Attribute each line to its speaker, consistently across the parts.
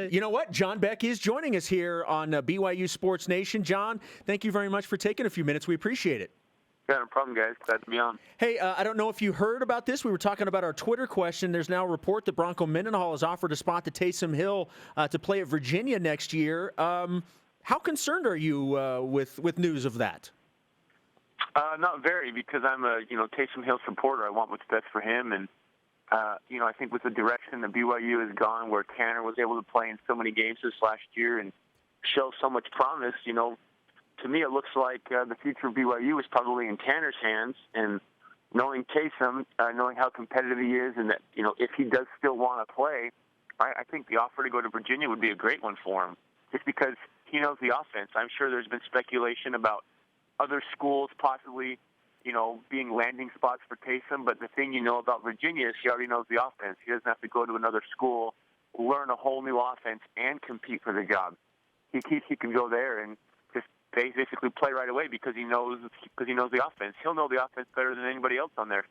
Speaker 1: You know what? John Beck is joining us here on BYU Sports Nation. John, thank you very much for taking a few minutes. We appreciate it.
Speaker 2: Yeah, no problem, guys. Glad to be on.
Speaker 1: Hey, I don't know if you heard about this. We were talking about our Twitter question. There's now a report that Bronco Mendenhall has offered a spot to Taysom Hill to play at Virginia next year. How concerned are you with news of that?
Speaker 2: Not very, because I'm a Taysom Hill supporter. I want what's best for him, and I think with the direction that BYU has gone, where Tanner was able to play in so many games this last year and show so much promise, to me it looks like the future of BYU is probably in Tanner's hands. And knowing Taysom, knowing how competitive he is, and that if he does still want to play, I think the offer to go to Virginia would be a great one for him, just because he knows the offense. I'm sure there's been speculation about other schools possibly being landing spots for Taysom, but the thing about Virginia is he already knows the offense. He doesn't have to go to another school, learn a whole new offense, and compete for the job. He can go there and just basically play right away because he knows the offense. He'll know the offense better than anybody else on their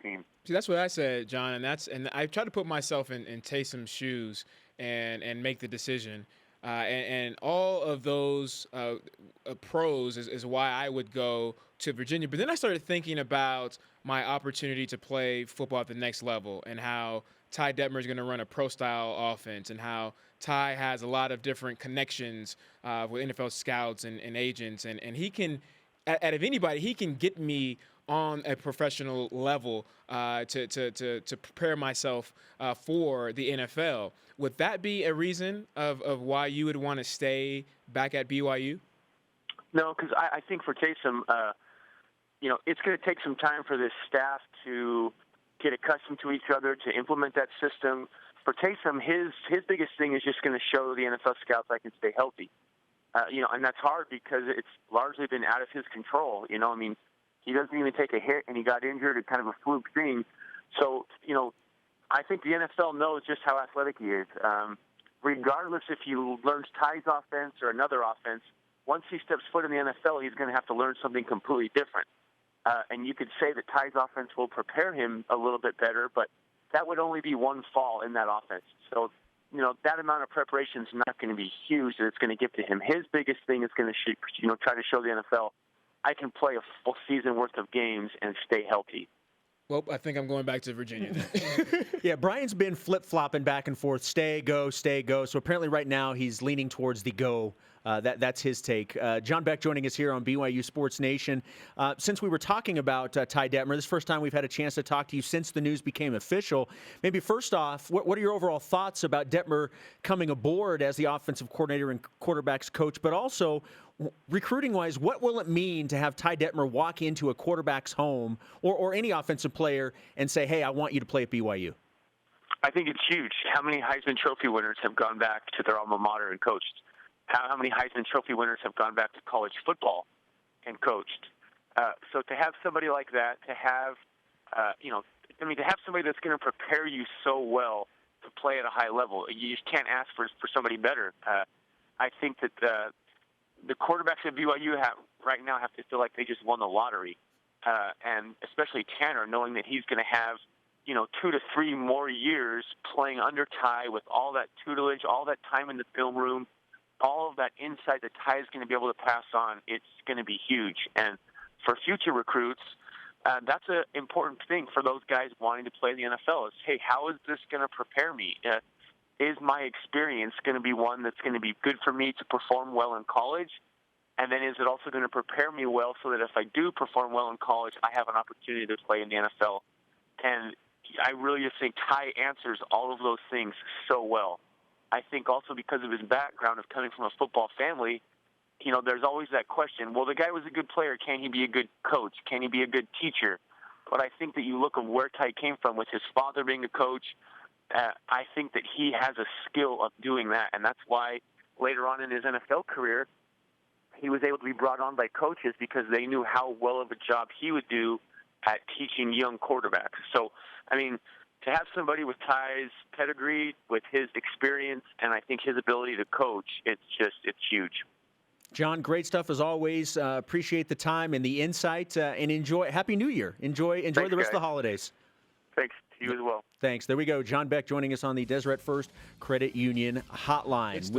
Speaker 2: team.
Speaker 3: See, that's what I said, John, and I try to put myself in Taysom's shoes and make the decision. And all of those pros is why I would go to Virginia. But then I started thinking about my opportunity to play football at the next level and how Ty Detmer is going to run a pro-style offense and how Ty has a lot of different connections with NFL scouts and agents. And he can, out of anybody, he can get me on a professional level to prepare myself for the NFL. Would that be a reason of why you would want to stay back at BYU?
Speaker 2: No, because I think for Taysom, it's going to take some time for this staff to get accustomed to each other, to implement that system. For Taysom, his biggest thing is just going to show the NFL scouts I can stay healthy. And that's hard because it's largely been out of his control. He doesn't even take a hit, and he got injured at kind of a fluke thing. So, I think the NFL knows just how athletic he is. Regardless if he learns Ty's offense or another offense, once he steps foot in the NFL, he's going to have to learn something completely different. And you could say that Ty's offense will prepare him a little bit better, but that would only be one fall in that offense. So, that amount of preparation is not going to be huge that it's going to give to him. His biggest thing is going to try to show the NFL, I can play a full season worth of games and stay healthy.
Speaker 3: Well, I think I'm going back to Virginia.
Speaker 1: Yeah, Brian's been flip-flopping back and forth, stay, go. So apparently right now he's leaning towards the go. That's his take. John Beck joining us here on BYU Sports Nation. Since we were talking about Ty Detmer, this is the first time we've had a chance to talk to you since the news became official. Maybe first off, what are your overall thoughts about Detmer coming aboard as the offensive coordinator and quarterbacks coach, but also recruiting-wise, what will it mean to have Ty Detmer walk into a quarterback's home or any offensive player and say, hey, I want you to play at BYU?
Speaker 2: I think it's huge. How many Heisman Trophy winners have gone back to their alma mater and coached? How many Heisman Trophy winners have gone back to college football and coached? So to have somebody like that, to have somebody that's going to prepare you so well to play at a high level, you just can't ask for somebody better. I think that the quarterbacks at BYU right now have to feel like they just won the lottery, and especially Tanner, knowing that he's going to have 2 to 3 more years playing under Ty with all that tutelage, all that time in the film room, all of that insight that Ty is going to be able to pass on. It's going to be huge. And for future recruits, that's an important thing for those guys wanting to play in the NFL is, hey, how is this going to prepare me? Is my experience going to be one that's going to be good for me to perform well in college? And then is it also going to prepare me well so that if I do perform well in college, I have an opportunity to play in the NFL? And I really just think Ty answers all of those things so well. I think also because of his background of coming from a football family, there's always that question, well, the guy was a good player. Can he be a good coach? Can he be a good teacher? But I think that you look at where Ty came from with his father being a coach, I think that he has a skill of doing that. And that's why later on in his NFL career, he was able to be brought on by coaches because they knew how well of a job he would do at teaching young quarterbacks. So, to have somebody with Ty's pedigree, with his experience, and I think his ability to coach, it's huge.
Speaker 1: John, great stuff as always. Appreciate the time and the insight, and enjoy. Happy New Year. Enjoy
Speaker 2: Thanks,
Speaker 1: the rest
Speaker 2: guys.
Speaker 1: of the holidays.
Speaker 2: Thanks. You as well.
Speaker 1: Thanks. There we go. John Beck joining us on the Deseret First Credit Union Hotline.